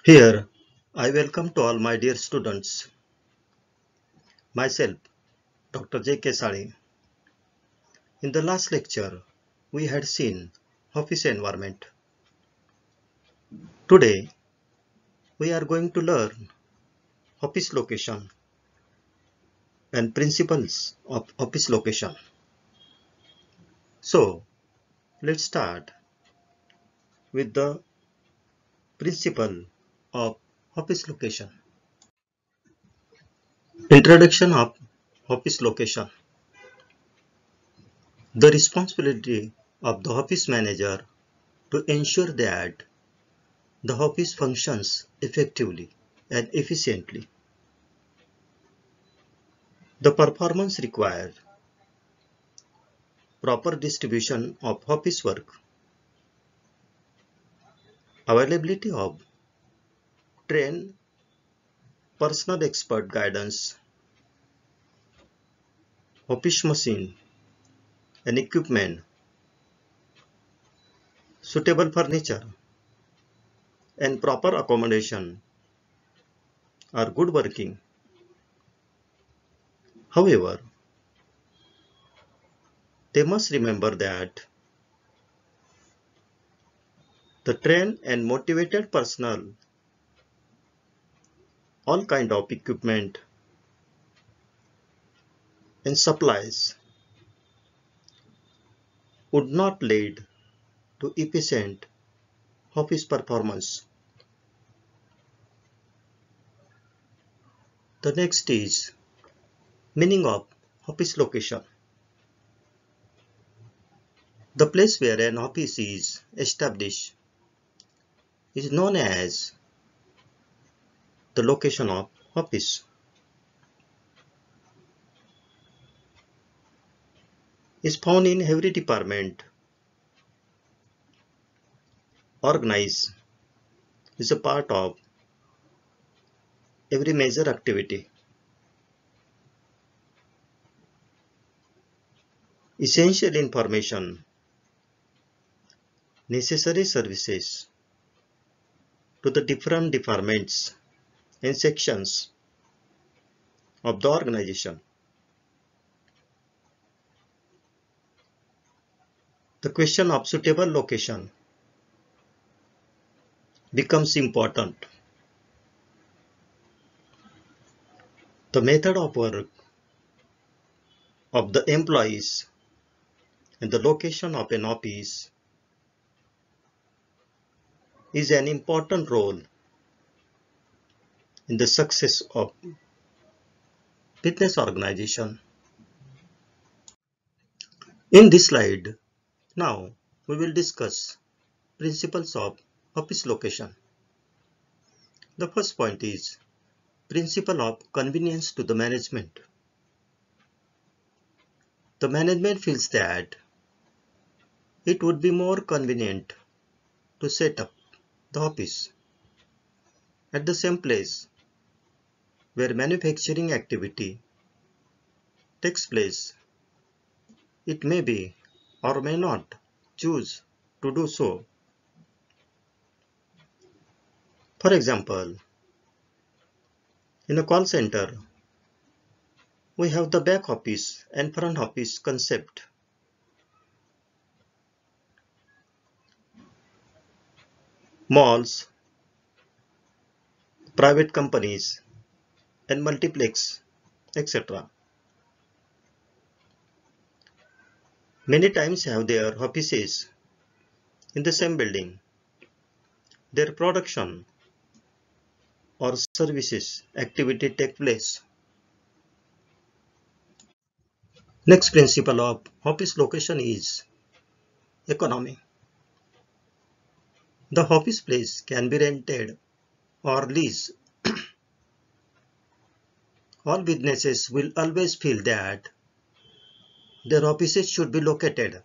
Here, I welcome to all my dear students. Myself, Dr.J.K.Sali. In the last lecture, we had seen office environment. Today, we are going to learn office location and principles of office location. So, let's start with the principle of office location. Introduction of office location. The responsibility of the office manager to ensure that the office functions effectively and efficiently. The performance required proper distribution of office work, availability of trained personal expert guidance, office machine and equipment, suitable furniture and proper accommodation are good working. However, they must remember that the trained and motivated personnel, all kind of equipment and supplies would not lead to efficient office performance. The next is meaning of office location. The place where an office is established is known as the location of office. Is found in every department, organized, is a part of every major activity. Essential information, necessary services to the different departments and sections of the organization. The question of suitable location becomes important. The method of work of the employees and the location of an office is an important role in the success of business organization. In this slide, now we will discuss principles of office location. The first point is principle of convenience to the management. The management feels that it would be more convenient to set up the office at the same place where manufacturing activity takes place. It may be or may not choose to do so. For example, in a call center, we have the back office and front office concept. Malls, private companies, and multiplex, etc. Many times have their offices in the same building. Their production or services activity take place. Next principle of office location is economy. The office place can be rented or leased. All businesses will always feel that their offices should be located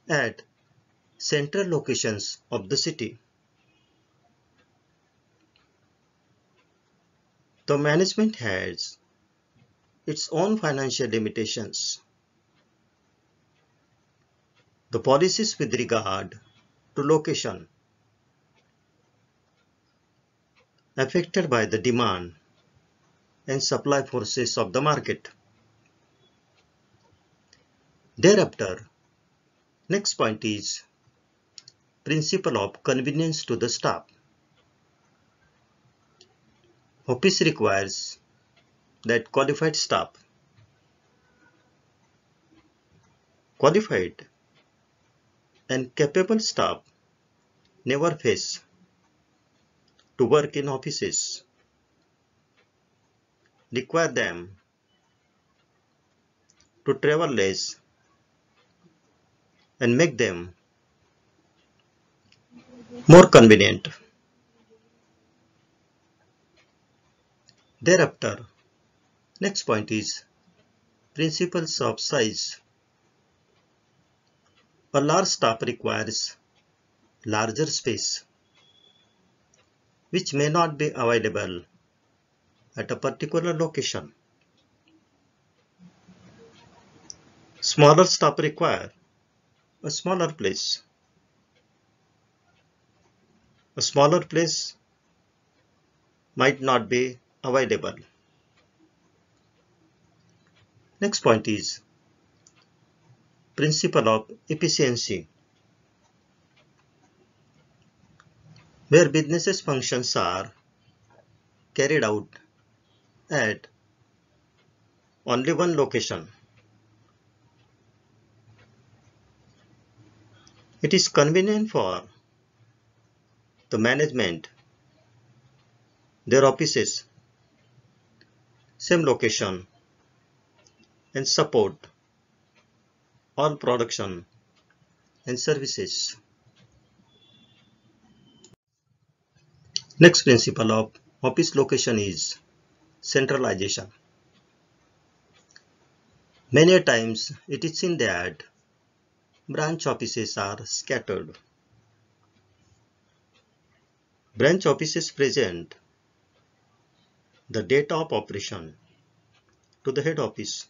at central locations of the city. The management has its own financial limitations. The policies with regard to location affected by the demand and supply forces of the market. Thereafter, next point is principle of convenience to the staff. Office requires that qualified and capable staff never face to work in offices, require them to travel less and make them more convenient. Thereafter, next point is principles of size. A large staff requires larger space, which may not be available at a particular location. Smaller staff require a smaller place. A smaller place might not be available. Next point is principle of efficiency. Where business functions are carried out at only one location, it is convenient for the management, their offices, same location, and support all production and services. Next principle of office location is centralization. Many times it is seen that branch offices are scattered. Branch offices present the data of operation to the head office.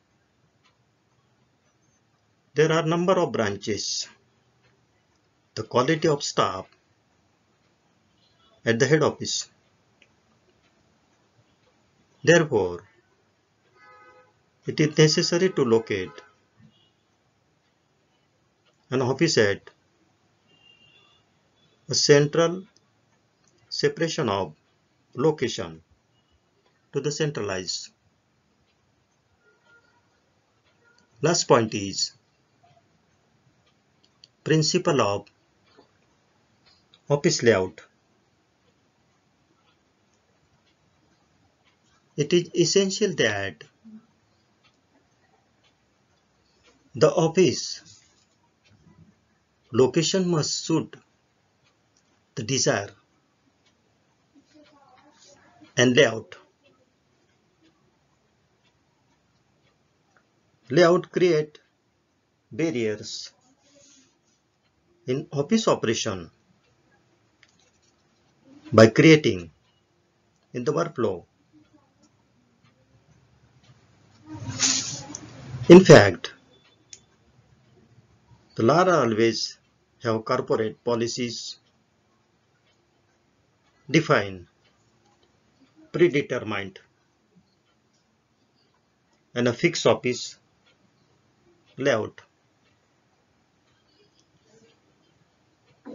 There are number of branches. The quality of staff at the head office. Therefore, it is necessary to locate an office at a central separation of location to the centralized. Last point is principle of office layout. It is essential that the office location must suit the desire and layout. Layout create barriers in office operation by creating in the workflow. In fact, the LARA always have corporate policies define, predetermined, and a fixed office layout.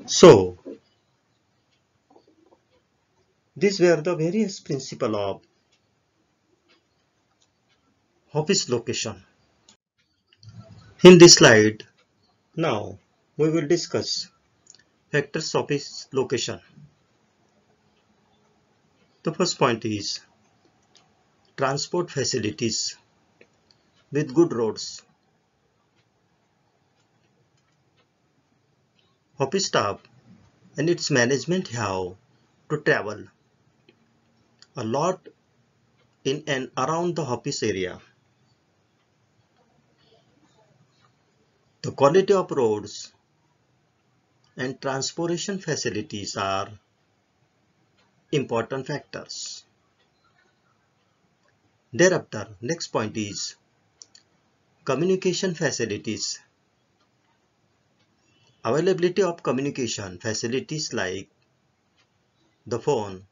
So, these were the various principles of office location. In this slide, now we will discuss factors of office location. The first point is transport facilities with good roads. Office staff and its management have to travel a lot in and around the office area. The quality of roads and transportation facilities are important factors. Thereafter, next point is communication facilities. Availability of communication facilities like the phone,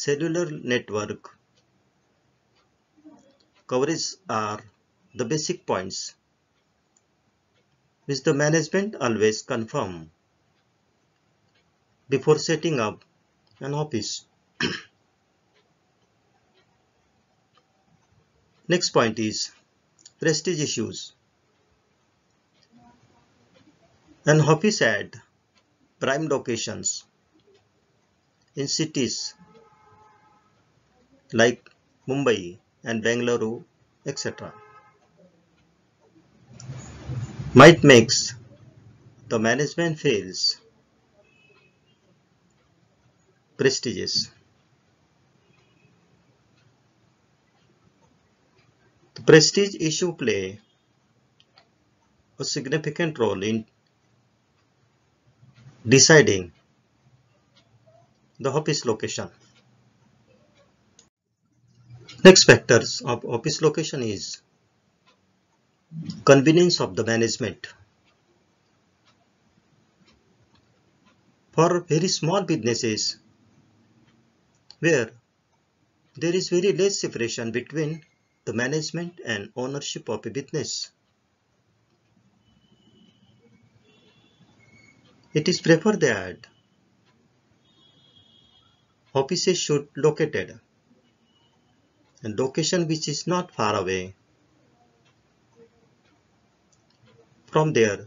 cellular network coverage are the basic points which the management always confirm before setting up an office. Next point is prestige issues. An office at prime locations in cities like Mumbai and Bangaluru, etc. might makes the management feels prestigious. The prestige issue play a significant role in deciding the office location. Next factors of office location is convenience of the management. For very small businesses where there is very less separation between the management and ownership of a business, it is preferred that offices should located and location which is not far away from their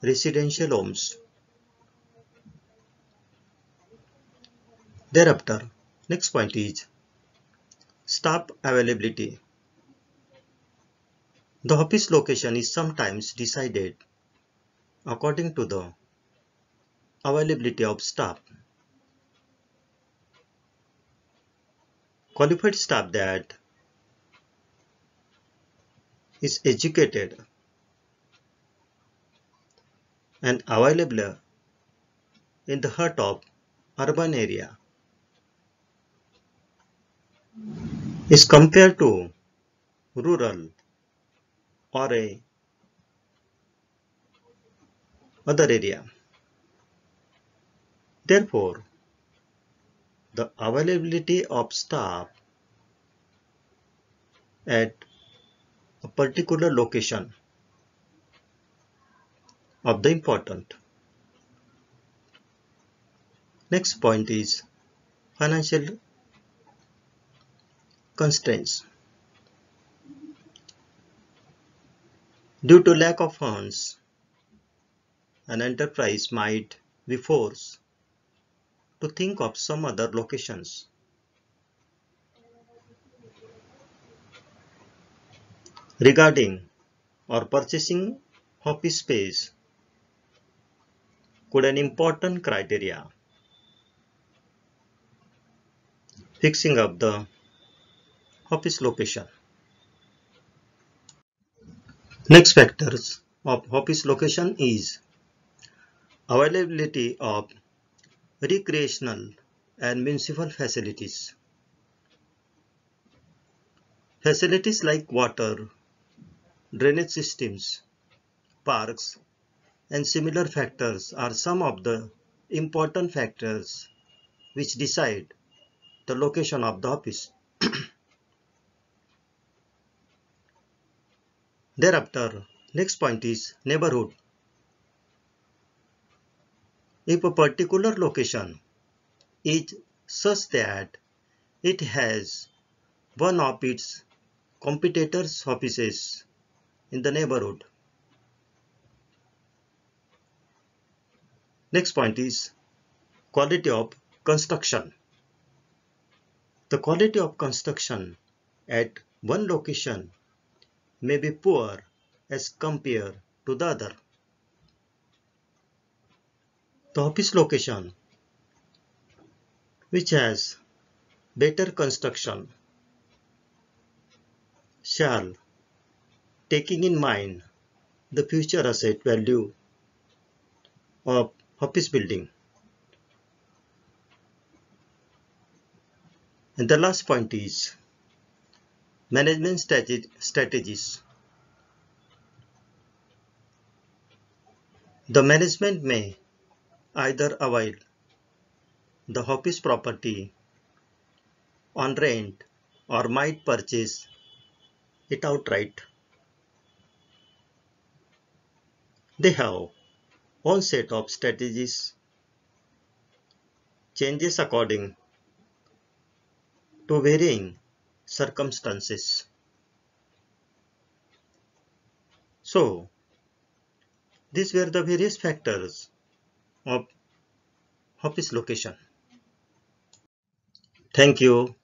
residential homes. Thereafter, next point is staff availability. The office location is sometimes decided according to the availability of staff. Qualified staff that is educated and available in the heart of urban area is compared to rural or a other area. Therefore, the availability of staff at a particular location of the important. Next point is financial constraints. Due to lack of funds, an enterprise might be forced to think of some other locations. Regarding or purchasing office space could an important criteria fixing up the office location. Next factors of office location is availability of recreational and municipal facilities. Facilities like water, drainage systems, parks, and similar factors are some of the important factors which decide the location of the office. Thereafter, next point is neighborhood. If a particular location is such that it has one of its competitors' offices in the neighborhood. Next point is quality of construction. The quality of construction at one location may be poor as compared to the other. The office location which has better construction shall, taking in mind the future asset value of office building. And the last point is management strategies. The management may either avail the office property on rent or might purchase it outright. They have own set of strategies, changes according to varying circumstances. So, these were the various factors of office location. Thank you.